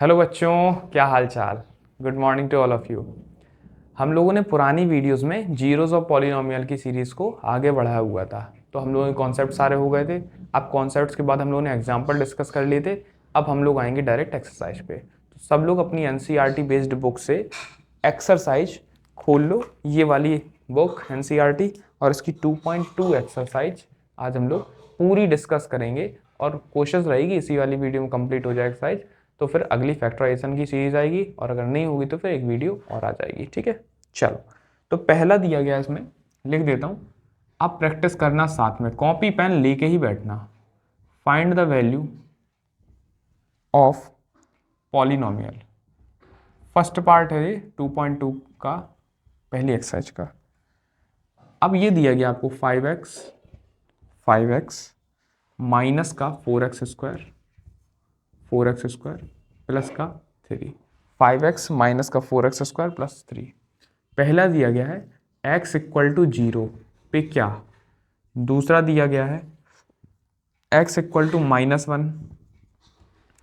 Hello बच्चों, क्या हाल चाल। Good morning to all of you. हम लोगों ने पुरानी वीडियोस में जीरोस ऑफ पॉलिनोमियल की सीरीज़ को आगे बढ़ाया हुआ था, तो हम लोगों के कॉन्सेप्ट सारे हो गए थे। अब कॉन्सेप्ट्स के बाद हम लोगों ने एग्जाम्पल डिस्कस कर लिए थे। अब हम लोग आएंगे डायरेक्ट एक्सरसाइज पे। तो सब लोग अपनी एनसीईआरटी बेस्ड बुक से एक्सरसाइज खोल लो, ये वाली बुक एनसीईआरटी, और इसकी 2.2 एक्सरसाइज आज हम लोग पूरी डिस्कस करेंगे। और कोशिश रहेगी इसी वाली वीडियो में कंप्लीट हो जाए एक्सरसाइज, तो फिर अगली फैक्टराइजेशन की सीरीज आएगी, और अगर नहीं होगी तो फिर एक वीडियो और आ जाएगी। ठीक है, चलो। तो पहला दिया गया, इसमें लिख देता हूँ, आप प्रैक्टिस करना, साथ में कॉपी पेन लेके ही बैठना। Find the value of polynomial. First part है ये 2.2 का, पहली एक्सरसाइज का। अब ये दिया गया आपको 5x माइनस का 4x स्क्वायर प्लस का 3। 5x माइनस का 4x स्क्वायर प्लस 3। पहला दिया गया है x इक्वल टू 0 पे क्या। दूसरा दिया गया है x इक्वल टू -1,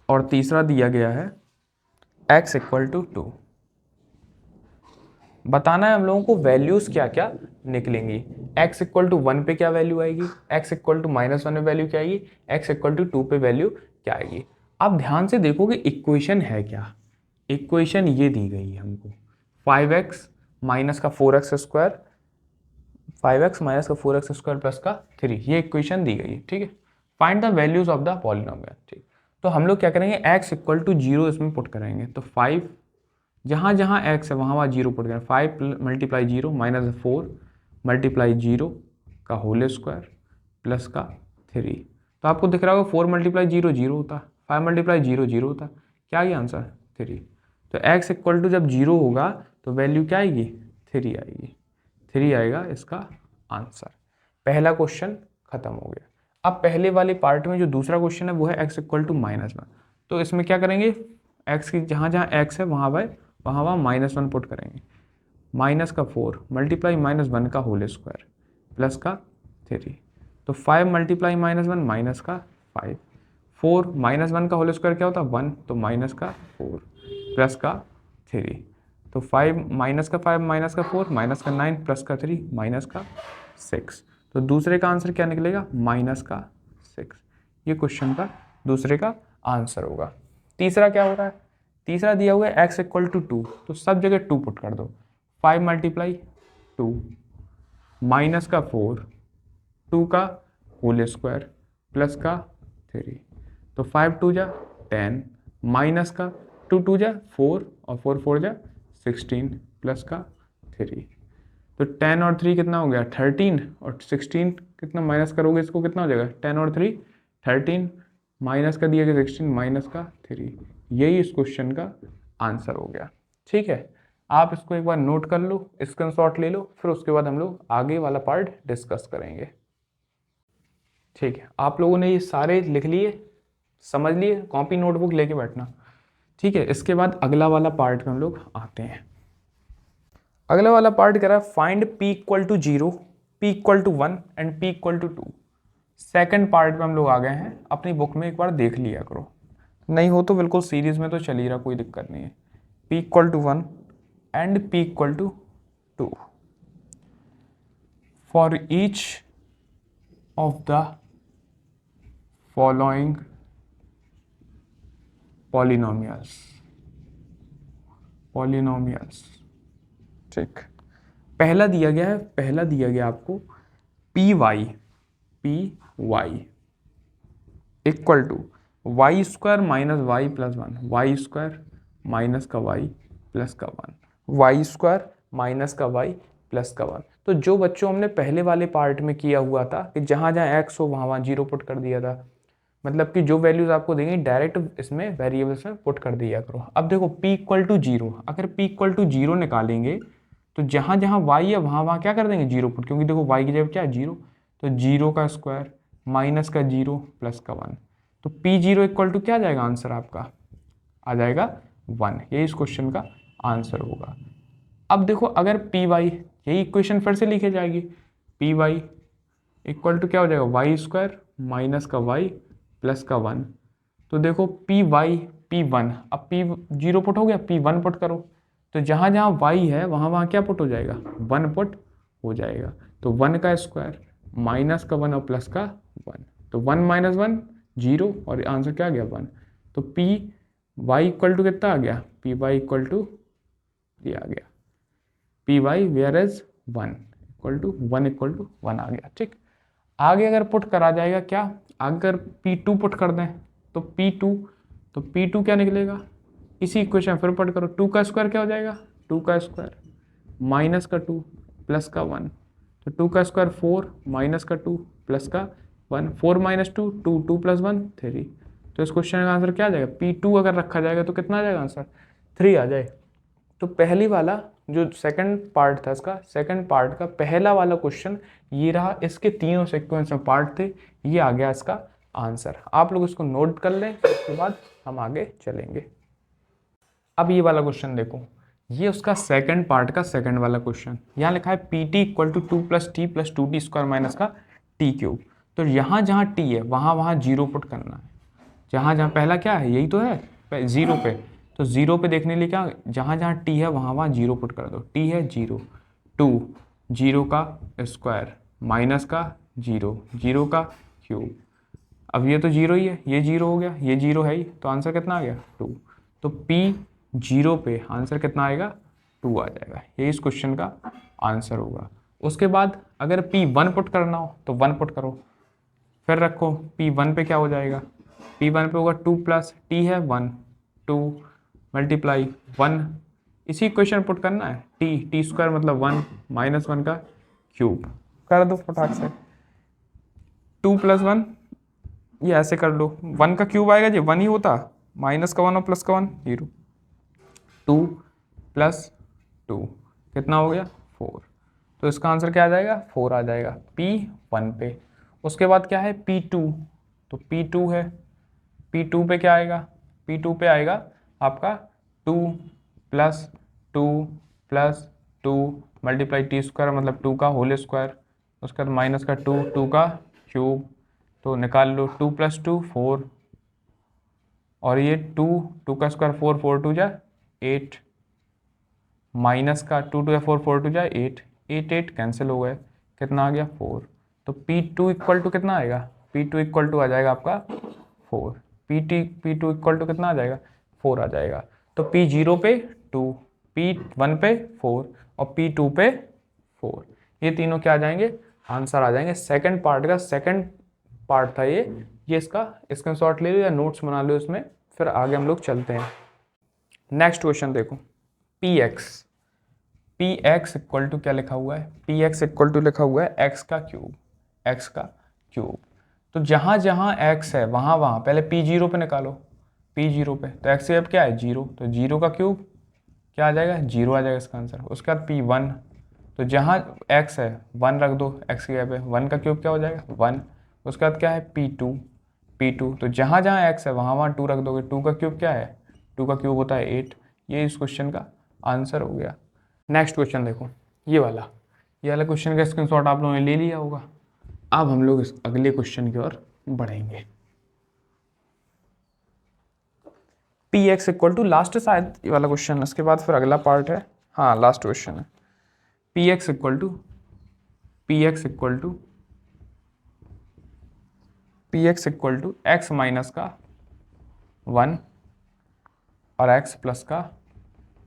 और तीसरा दिया गया है x इक्वल टू 2। बताना है हम लोगों को वैल्यूज क्या क्या निकलेंगी। x इक्वल टू 1 पे क्या वैल्यू आएगी, x इक्वल टू -1 पे वैल्यू क्या आएगी, x इक्वल टू 2 पे वैल्यू क्या आएगी। आप ध्यान से देखोगे इक्वेशन है क्या। इक्वेशन ये दी गई है हमको, 5x माइनस का 4x स्क्वायर, 5x माइनस का 4x स्क्वायर प्लस का 3, ये इक्वेशन दी गई है। ठीक है, find the values of the polynomial. ठीक, तो हम लोग क्या करेंगे, x इक्वल टू 0 इसमें पुट करेंगे। तो 5, जहाँ जहाँ x है वहाँ वहाँ 0 पुट करेंगे। 5 मल्टीप्लाई 0 माइनस 4 मल्टीप्लाई 0 का होल स्क्वायर प्लस का 3। तो आपको दिख रहा होगा 4 मल्टीप्लाई 0 0 होता, 5 मल्टीप्लाई 0 0 होता, क्या आएगा आंसर 3। तो x इक्वल टू जब 0 होगा तो वैल्यू क्या आएगी, 3 आएगी। 3 आएगा इसका आंसर। पहला क्वेश्चन खत्म हो गया। अब पहले वाले पार्ट में जो दूसरा क्वेश्चन है वो है x इक्वल टू -1। तो इसमें क्या करेंगे, x की जहाँ जहाँ x है वहाँ वहाँ -1 पुट करेंगे। माइनस का 4 मल्टीप्लाई -1 का होल स्क्वायर प्लस का 3। तो 5 मल्टीप्लाई -1 माइनस का 5, 4 -1 का होल स्क्वायर क्या होता है 1, तो माइनस का 4 प्लस का 3। तो 5 माइनस का 5 माइनस का 4 माइनस का 9 प्लस का 3 माइनस का 6। तो दूसरे का आंसर क्या निकलेगा, माइनस का 6। ये क्वेश्चन का दूसरे का आंसर होगा। तीसरा क्या हो रहा है, तीसरा दिया हुआ है x इक्वल टू 2, तो सब जगह 2 पुट कर दो। 5 मल्टीप्लाई 2 माइनस का 4, 2 का होल स्क्वायर प्लस का 3। तो 5 2 जा 10 माइनस का 2 2 जा 4 और 4 4 जा 16 प्लस का 3। तो 10 और 3 कितना हो गया 13, और 16 कितना माइनस करोगे इसको कितना हो जाएगा 10 और 3 13, माइनस का दिया गया 16 माइनस का 3। यही इस क्वेश्चन का आंसर हो गया। ठीक है, आप इसको एक बार नोट कर लो, स्क्रीनशॉट ले लो, फिर उसके बाद हम लोग आगे वाला पार्ट डिस्कस करेंगे। ठीक है, आप लोगों ने ये सारे लिख लिए, समझ लिए, कॉपी नोटबुक लेके बैठना। ठीक है, इसके बाद अगला वाला पार्ट में हम लोग आते हैं। अगला वाला पार्ट कह रहा है find p equal to 0, p equal to 1 and p equal to 2। Second part में हम लोग आ गए हैं, अपनी बुक में एक बार देख लिया करो, नहीं हो तो बिल्कुल सीरीज में तो चल ही रहा, कोई दिक्कत नहीं है। p equal to 1 and p equal to 2 for each of the following polynomials. ठीक, पहला दिया गया है, पहला दिया गया आपको P Y equal to Y square minus Y plus 1, Y square minus का वाई प्लस का 1, वाई स्क्वायर माइनस का वाई प्लस का 1। तो जो बच्चों हमने पहले वाले पार्ट में किया हुआ था कि जहाँ जहाँ एक्स हो वहाँ वहाँ 0 पुट कर दिया था, मतलब कि जो वैल्यूज आपको देंगे डायरेक्ट इसमें वेरिएबल्स में पुट कर दिया करो। अब देखो p इक्वल टू 0, अगर p इक्वल टू 0 निकालेंगे तो जहाँ जहाँ y है वहाँ वहाँ क्या कर देंगे 0 पुट, क्योंकि देखो y की जगह क्या है 0, तो 0 का स्क्वायर माइनस का 0 प्लस का 1। तो p0 इक्वल टू क्या आ जाएगा आंसर आपका, आ जाएगा 1। यही इस क्वेश्चन का आंसर होगा। अब देखो अगर पी वाई, यही इक्वेशन फिर से लिखी जाएगी, पी वाई इक्वल टू क्या हो जाएगा वाई स्क्वायर माइनस का वाई प्लस का 1। तो देखो पी वाई P1, अब P0 पुट हो गया, P1 पुट करो, तो जहाँ जहाँ y है वहाँ वहाँ क्या पुट हो जाएगा, 1 पुट हो जाएगा। तो 1 का स्क्वायर माइनस का 1 और प्लस का 1, तो 1 माइनस 1 0 और आंसर क्या आ गया 1। तो पी वाई इक्वल टू कितना आ गया, पी वाई इक्वल टू ये आ गया, P Y where as 1 equal to 1 equal to 1 आ गया। ठीक, आगे अगर पुट करा जाएगा क्या, अगर P2 पुट कर दें तो P2 क्या निकलेगा, इसी इक्वेशन फिर पुट करो, 2 का स्क्वायर क्या हो जाएगा, 2 का स्क्वायर माइनस का 2 प्लस का 1, तो 2 का स्क्वायर 4 माइनस का 2 प्लस का 1, 4 माइनस 2 2, 2 प्लस 1 3। तो इस क्वेश्चन का आंसर क्या आ जाएगा, P2 अगर रखा जाएगा तो कितना आ जाएगा आंसर, 3 आ जाए। तो पहली वाला जो सेकंड पार्ट था इसका, सेकंड पार्ट का पहला वाला क्वेश्चन ये रहा, इसके तीनों सीक्वेंस में पार्ट थे, ये आ गया इसका आंसर। आप लोग इसको नोट कर लें, उसके बाद हम आगे चलेंगे। अब ये वाला क्वेश्चन देखो, ये उसका सेकंड पार्ट का सेकंड वाला क्वेश्चन, यहाँ लिखा है PT equal to 2 plus T plus 2t square minus का टी क्यूब। तो यहाँ जहाँ t है वहाँ वहाँ जीरो पुट करना है, जहाँ जहाँ पहला क्या है यही तो है जीरो पे, तो जीरो पे देखने लिए क्या, जहाँ जहाँ t है वहाँ वहाँ जीरो पुट कर दो, t है जीरो, 2 जीरो का स्क्वायर माइनस का जीरो, जीरो का क्यूब। अब ये तो जीरो ही है, ये जीरो हो गया, ये जीरो है ही, तो आंसर कितना आ गया 2। तो P0 पे आंसर कितना आएगा 2 आ जाएगा, ये इस क्वेश्चन का आंसर होगा। उसके बाद अगर P1 पुट करना हो तो 1 पुट करो, फिर रखो P1 पे क्या हो जाएगा, P1 पे होगा 2 प्लस टी है 1, 2 मल्टीप्लाई 1, इसी क्वेश्चन पुट करना है, टी स्क्वायर मतलब 1 माइनस 1 का क्यूब, कर दो फटाक से, 2 प्लस 1 ये ऐसे कर लो, 1 का क्यूब आएगा जी 1 ही होता, माइनस का 1 और प्लस का 1 जीरो, 2 प्लस 2 कितना हो गया 4। तो इसका आंसर क्या आ जाएगा 4 आ जाएगा P1 पे। उसके बाद क्या है P2, तो P2 है, P2 पे क्या आएगा, P2 पे आएगा आपका 2 plus 2 plus 2 multiply T square मतलब 2 का होल स्क्वायर, उसके बाद माइनस का 2 2 का क्यूब, तो निकाल लो 2 प्लस 2 4, और ये 2 का स्क्वायर 4 4 2 जा 8, माइनस का 2 2 या 4 4 2 जा 8, 8 8 कैंसिल हो गए, कितना आ गया 4। तो P2 इक्वल टू कितना आएगा, P2 इक्वल टू आ जाएगा आपका 4, P2 इक्वल टू कितना आ जाएगा 4 आ जाएगा। तो P0 पे 2, P1 पे 4 और P2 पे 4, ये तीनों क्या आ जाएंगे आंसर आ जाएंगे। सेकंड पार्ट का सेकंड पार्ट था ये इसका स्क्रीनशॉट ले लो या नोट्स बना लो इसमें, फिर आगे हम लोग चलते हैं। नेक्स्ट क्वेश्चन देखो, px इक्वल टू क्या लिखा हुआ है, px इक्वल टू लिखा हुआ है x का क्यूब। तो जहाँ जहाँ x है वहाँ वहाँ पहले P0 पे निकालो, P0 पे तो x अब क्या है 0, तो 0 का क्यूब क्या आ जाएगा 0 आ जाएगा इसका आंसर। उसके बाद P1, तो जहाँ x है 1 रख दो, x की जगह पे 1 का क्यूब क्या हो जाएगा 1। उसके बाद क्या है P2, तो जहाँ जहाँ x है वहाँ वहाँ 2 रख दोगे, 2 का क्यूब क्या है 2 का क्यूब होता है 8, ये इस क्वेश्चन का आंसर हो गया। नेक्स्ट क्वेश्चन देखो, ये वाला क्वेश्चन का स्क्रीनशॉट आप लोगों ने ले लिया होगा। अब हम लोग इस अगले क्वेश्चन की ओर बढ़ेंगे। px इक्वल टू लास्ट शायद ये वाला क्वेश्चन, इसके बाद फिर अगला पार्ट है, हाँ लास्ट क्वेश्चन है। px equal to x minus का 1 और x प्लस का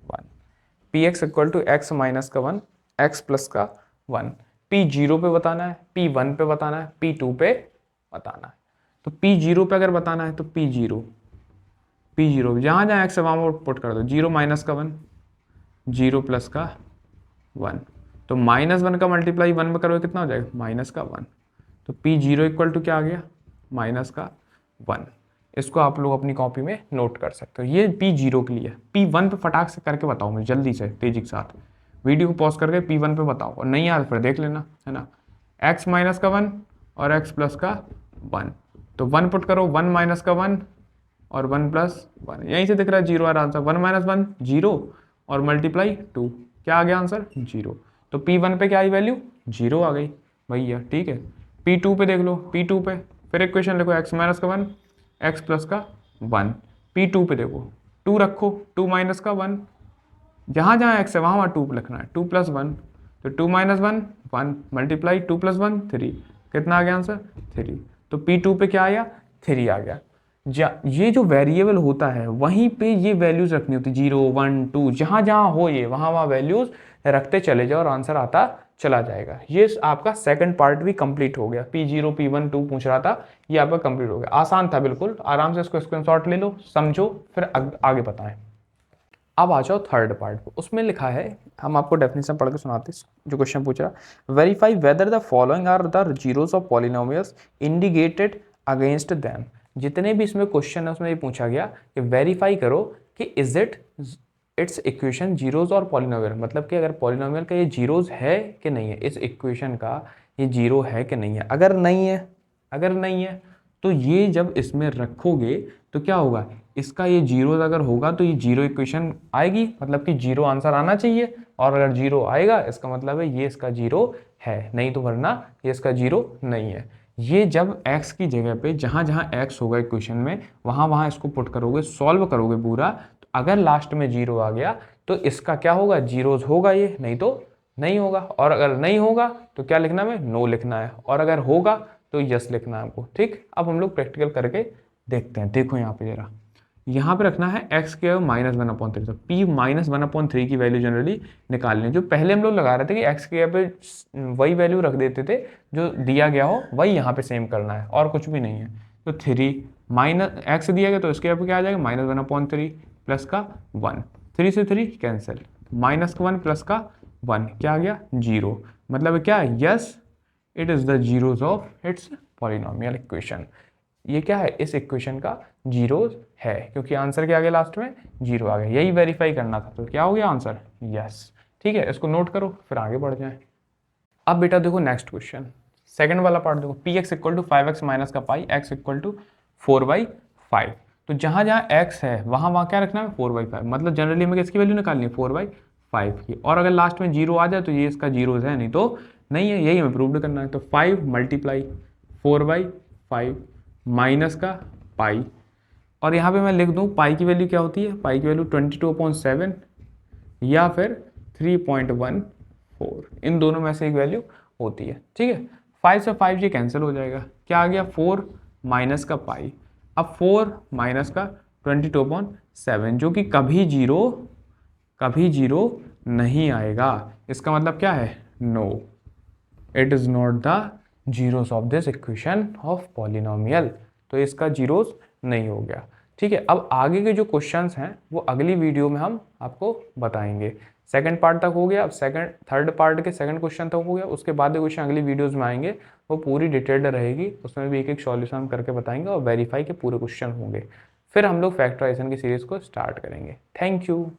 1, px equal to x minus का 1 x प्लस का 1, P0 पे बताना है, P1 पे बताना है, P2 पे बताना है। तो P0 पे अगर बताना है तो P0 जहाँ जहाँ x है वहाँ पुट कर दो, 0 माइनस का 1 0 प्लस का 1, तो -1 का मल्टीप्लाई 1 में करोगे कितना हो जाएगा माइनस का 1, तो P0 इक्वल टू क्या आ गया माइनस का 1। इसको आप लोग अपनी कॉपी में नोट कर सकते हो, ये P0 के लिए। P1 पे फटाक से करके बताओ मुझे जल्दी से तेजी के साथ, वीडियो को पॉज करके P1 पे बताओ, और नहीं यार फिर देख लेना है ना। x माइनस का 1 और x प्लस का 1, तो 1 पुट करो, 1 माइनस का 1 और 1 प्लस 1, यहीं से दिख रहा है 0 आ रहा आंसर, 1 माइनस 1 0 और मल्टीप्लाई 2 क्या आ गया आंसर 0। तो P1 पे क्या आई वैल्यू 0 आ गई भैया, ठीक है। P2 पे देख लो, P2 पे फिर एक क्वेश्चन लिखो, x माइनस का 1 x प्लस का 1, P2 पे देखो 2 रखो, 2 माइनस का 1, जहाँ जहाँ x है वहाँ वहाँ 2 लिखना है, 2 प्लस 1, तो 2 माइनस 1 1 मल्टीप्लाई 2 प्लस 1 3, कितना आ गया आंसर 3। तो P2 पे क्या आया 3 आ गया। ये जो वेरिएबल होता है वहीं पे ये वैल्यूज रखनी होती है, 0 1 2, जहाँ जहाँ हो ये वहाँ वहाँ वैल्यूज रखते चले जाओ और आंसर आता चला जाएगा। ये आपका सेकंड पार्ट भी कंप्लीट हो गया। P0 P1 2 पूछ रहा था, ये आपका कंप्लीट हो गया। आसान था बिल्कुल, आराम से इसको स्क्रीनशॉट ले लो, समझो, फिर आगे बताएं। अब आ जाओ थर्ड पार्ट पे, उसमें लिखा है, हम आपको डेफिनेशन पढ़ के सुनाते हैं जो क्वेश्चन पूछ रहा। Verify whether the following are the zeros of polynomials indicated against them. जितने भी इसमें क्वेश्चन है उसमें ये पूछा गया कि वेरीफाई करो कि is it it's equation zeros और पॉलिनोमियल, मतलब कि अगर पॉलिनोमियल का ये जीरोज है कि नहीं है, इस इक्वेशन का ये जीरो है कि नहीं है। अगर नहीं है तो ये जब इसमें रखोगे तो क्या होगा, इसका ये जीरो अगर होगा तो ये जीरो इक्वेशन आएगी, मतलब कि जीरो आंसर आना चाहिए, और अगर जीरो आएगा इसका मतलब है ये इसका जीरो है, नहीं तो वरना ये इसका जीरो नहीं है। ये जब x की जगह पे जहाँ जहाँ x होगा इक्वेशन में वहाँ वहाँ इसको पुट करोगे, सॉल्व करोगे पूरा, तो अगर लास्ट में जीरो आ गया तो इसका क्या होगा, जीरोज होगा ये, नहीं तो नहीं होगा। और अगर नहीं होगा तो क्या लिखना है, नो लिखना है, और अगर होगा तो यस लिखना है आपको। ठीक, अब हम लोग प्रैक्टिकल करके देखते हैं। देखो यहाँ पे जरा, यहाँ पे रखना है x के -1/3, तो p -1/3 की वैल्यू जनरली निकालनी है। जो पहले हम लोग लगा रहे थे कि x के पे वही वैल्यू रख देते थे जो दिया गया हो, वही यहाँ पे सेम करना है और कुछ भी नहीं है। तो 3 माइनस x दिया गया तो इसके पे क्या आ जाएगा, -1/3 प्लस का 1, 3 से 3 कैंसिल, माइनस का 1 प्लस का 1 क्या आ गया 0। मतलब क्या, yes it is the zeros of its polynomial equation. ये क्या है, इस इक्वेशन का जीरोज है, क्योंकि आंसर क्या आ गया लास्ट में, जीरो आ गया। यही वेरीफाई करना था, तो क्या हो गया आंसर, यस। ठीक है, इसको नोट करो फिर आगे बढ़ जाएं। अब बेटा देखो नेक्स्ट क्वेश्चन, सेकंड वाला पार्ट देखो, px = 5x माइनस का पाई, x = 4/5। तो जहां जहां x है वहां वहां क्या रखना है, 4/5, मतलब जनरली हमें किसकी वैल्यू निकालनी है, 4/5 की। और अगर लास्ट में जीरो आ जाए तो ये इसका जीरोज है, नहीं तो नहीं है, यही हमें प्रूव करना है। तो 5 मल्टीप्लाई 4/5 माइनस का पाई, और यहाँ पे मैं लिख दूँ पाई की वैल्यू क्या होती है, पाई की वैल्यू 22/7 या फिर 3.14, इन दोनों में से एक वैल्यू होती है। ठीक है, 5 से 5 ये कैंसिल हो जाएगा, क्या आ गया 4 माइनस का पाई। अब 4 माइनस का 22/7 जो कि कभी जीरो नहीं आएगा, इसका मतलब क्या है, no, it is not the zeros of this equation of polynomial. तो इसका जीरोस नहीं हो गया। ठीक है, अब आगे के जो क्वेश्चंस हैं वो अगली वीडियो में हम आपको बताएंगे। सेकंड पार्ट तक हो गया, अब थर्ड पार्ट के सेकंड क्वेश्चन तक हो गया, उसके बाद के क्वेश्चन अगली वीडियोस में आएंगे, वो पूरी डिटेल्ड रहेगी, उसमें भी एक एक सॉल्यूशन करके बताएंगे और वेरीफाई के पूरे क्वेश्चन होंगे। फिर हम लोग फैक्टराइजेशन की सीरीज को स्टार्ट करेंगे। Thank you.